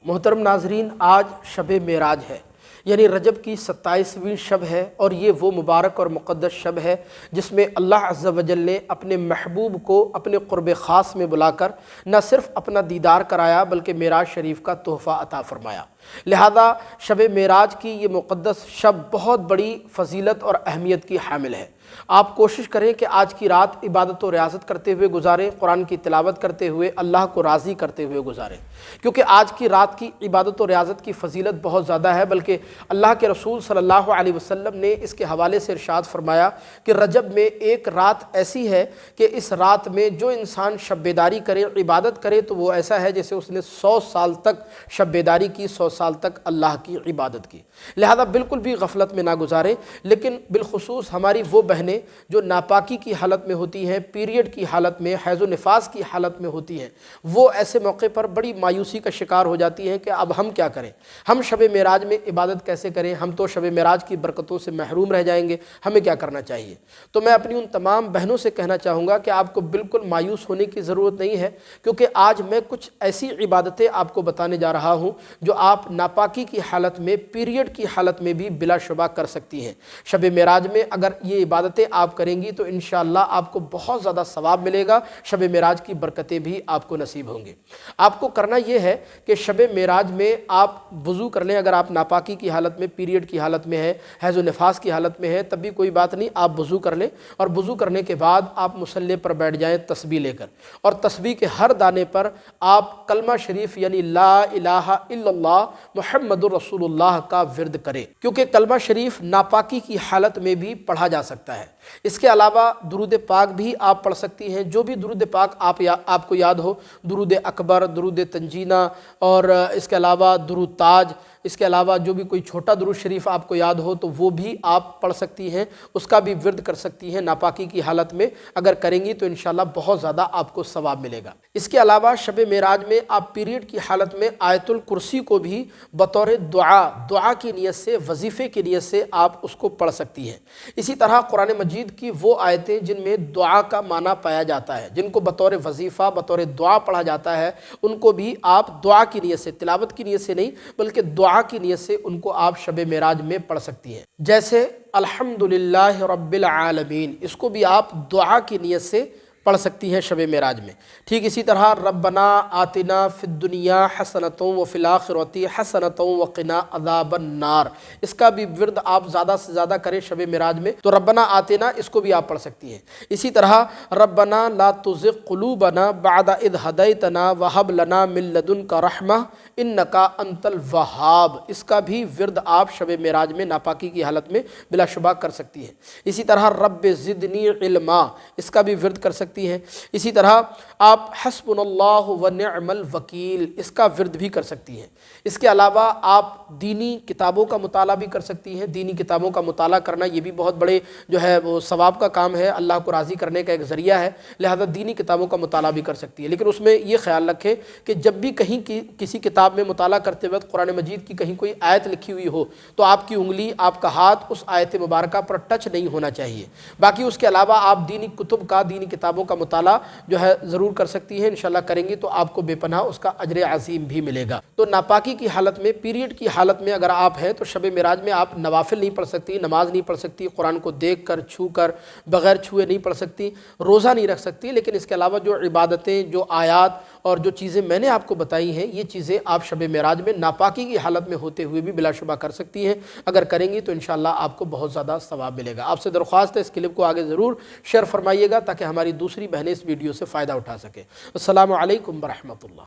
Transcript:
محترم ناظرین، آج شب معراج ہے، یعنی رجب کی 27ویں شب ہے، اور یہ وہ مبارک اور مقدس شب ہے جس میں اللہ عز و جل نے اپنے محبوب کو اپنے قرب خاص میں بلا کر نہ صرف اپنا دیدار کرایا بلکہ معراج شریف کا تحفہ عطا فرمایا۔ لہذا شب معراج کی یہ مقدس شب بہت بڑی فضیلت اور اہمیت کی حامل ہے۔ آپ کوشش کریں کہ آج کی رات عبادت و ریاضت کرتے ہوئے گزاریں، قرآن کی تلاوت کرتے ہوئے اللہ کو راضی کرتے ہوئے گزاریں، کیونکہ آج کی رات کی عبادت و ریاضت کی فضیلت بہت زیادہ ہے۔ بلکہ اللہ کے رسول صلی اللہ علیہ وسلم نے اس کے حوالے سے ارشاد فرمایا کہ رجب میں ایک رات ایسی ہے کہ اس رات میں جو انسان شب بیداری کرے، عبادت کرے، تو وہ ایسا ہے جیسے اس نے 100 سال تک شب بیداری کی، 100 سال تک اللہ کی عبادت کی۔ لہذا بالکل بھی غفلت میں نہ گزاریں۔ لیکن بالخصوص ہماری وہ بہنیں جو ناپاکی کی حالت میں ہوتی ہیں، پیریڈ کی حالت میں، حیض و نفاس کی حالت میں ہوتی ہیں، وہ ایسے موقع پر بڑی مایوسی کا شکار ہو جاتی ہیں کہ اب ہم کیا کریں، ہم شب معراج میں عبادت کیسے کریں، ہم تو شب معراج کی برکتوں سے محروم رہ جائیں گے، ہمیں کیا کرنا چاہیے۔ تو میں اپنی ان تمام بہنوں سے کہنا چاہوں گا کہ آپ کو بالکل مایوس ہونے کی ضرورت نہیں ہے، کیونکہ آج میں کچھ ایسی عبادتیں آپ کو بتانے جا رہا ہوں جو آپ ناپاکی کی حالت میں، پیریڈ کی حالت میں بھی بلا شبہ کر سکتی ہیں۔ شب معراج میں اگر یہ عبادتیں آپ کریں گی تو انشاءاللہ آپ کو بہت زیادہ ثواب ملے گا، شب معراج کی برکتیں بھی آپ کو نصیب ہوں گی۔ آپ کو کرنا یہ ہے کہ شب معراج میں آپ وضو کر لیں۔ اگر آپ ناپاکی کی حالت میں، پیریڈ کی حالت میں ہے، حیض و نفاس کی حالت میں ہے، تب بھی کوئی بات نہیں، آپ وضو کر لیں، اور وضو کرنے کے بعد آپ مصلی پر بیٹھ جائیں تسبیح لے کر، اور تسبیح کے ہر دانے پر آپ کلمہ شریف یعنی لا الہ الا اللہ محمد الرسول اللہ کا ورد کریں، کیونکہ کلمہ شریف ناپاکی کی حالت میں بھی پڑھا جا سکتا ہے۔ اس کے علاوہ درود پاک بھی آپ پڑھ سکتی ہیں، جو بھی درود پاک آپ کو یاد ہو، درود اکبر، درود تنجینہ، اور اس کے علاوہ درود تاج، اس کے علاوہ جو بھی کوئی چھوٹا درود شریف آپ کو یاد ہو تو وہ بھی آپ پڑھ سکتی ہیں، اس کا بھی ورد کر سکتی ہیں ناپاکی کی حالت میں۔ اگر کریں گی تو انشاءاللہ بہت زیادہ آپ کو ثواب ملے گا۔ اس کے علاوہ شب معراج میں آپ پیریڈ کی حالت میں آیت الکرسی کو بھی بطور دعا کی نیت سے، وظیفے کی نیت سے آپ اس کو پڑھ سکتی ہیں۔ اسی طرح قرآن مجید کی وہ آیتیں جن میں دعا کا معنی پایا جاتا ہے، جن کو بطور وظیفہ، بطور دعا پڑھا جاتا ہے، ان کو بھی آپ دعا کی نیت سے، تلاوت کی نیت سے نہیں بلکہ دعا کی نیت سے ان کو آپ شب معراج میں پڑھ سکتی ہیں۔ جیسے الحمدللہ رب العالمین، اس کو بھی آپ دعا کی نیت سے پڑھ سکتی ہیں شب معراج میں۔ ٹھیک اسی طرح ربنا آتنا فی الدنیا حسنۃ وفی الآخرۃ حسنۃ وقنا عذاب النار، اس کا بھی ورد آپ زیادہ سے زیادہ کریں شب معراج میں، تو ربنا آتنا اس کو بھی آپ پڑھ سکتی ہیں۔ اسی طرح ربنا لا تزغ قلوبنا بعد اذ ہدیتنا وہب لنا من لدنک رحمہ انک انت الوہاب، اس کا بھی ورد آپ شب معراج میں ناپاکی کی حالت میں بلا شبہ کر سکتی ہیں۔ اسی طرح رب زدنی علما، اس کا بھی ورد کر سکتی ہیں۔ اسی طرح آپ حسبنا اللہ ونعم الوکیل، اس کا ورد بھی کر سکتی ہیں۔ اس کے علاوہ آپ دینی کتابوں کا مطالعہ بھی کر سکتی ہیں۔ دینی کتابوں کا مطالعہ کرنا یہ بھی بہت بڑے جو ہے وہ ثواب کا کام ہے، اللہ کو راضی کرنے کا ایک ذریعہ ہے، لہذا دینی کتابوں کا مطالعہ بھی کر سکتی ہے۔ لیکن اس میں یہ خیال رکھیں کہ جب بھی کہیں کسی کتاب میں مطالعہ کرتے وقت قرآن مجید کی کہیں کوئی آیت لکھی ہوئی ہو تو آپ کی انگلی، آپ کا ہاتھ اس آیت مبارکہ پر ٹچ نہیں ہونا چاہیے۔ باقی اس کے علاوہ آپ دینی کتب کا، دینی کتابوں کا مطالعہ جو ہے ضرور کر سکتی ہیں۔ انشاءاللہ کریں گی تو آپ کو بے پناہ اس کا اجر عظیم بھی ملے گا۔ تو ناپاکی کی حالت میں، پیریڈ کی حالت میں اگر آپ ہیں تو شب معراج میں آپ نوافل نہیں پڑھ سکتی، نماز نہیں پڑھ سکتی، قرآن کو دیکھ کر، چھو کر، بغیر چھوئے نہیں پڑھ سکتی، روزہ نہیں رکھ سکتی۔ لیکن اس کے علاوہ جو عبادتیں، جو آیات اور جو چیزیں میں نے آپ کو بتائی ہیں، یہ چیزیں آپ شب معراج میں ناپاکی کی حالت میں ہوتے ہوئے بھی بلا شبہ کر سکتی ہیں۔ اگر کریں گی تو انشاءاللہ آپ کو بہت زیادہ ثواب ملے گا۔ آپ سے درخواست ہے اس کلپ کو آگے ضرور شیئر فرمائیے گا تاکہ ہماری دوسری بہنیں اس ویڈیو سے فائدہ اٹھا سکیں۔ السلام علیکم ورحمۃ اللہ۔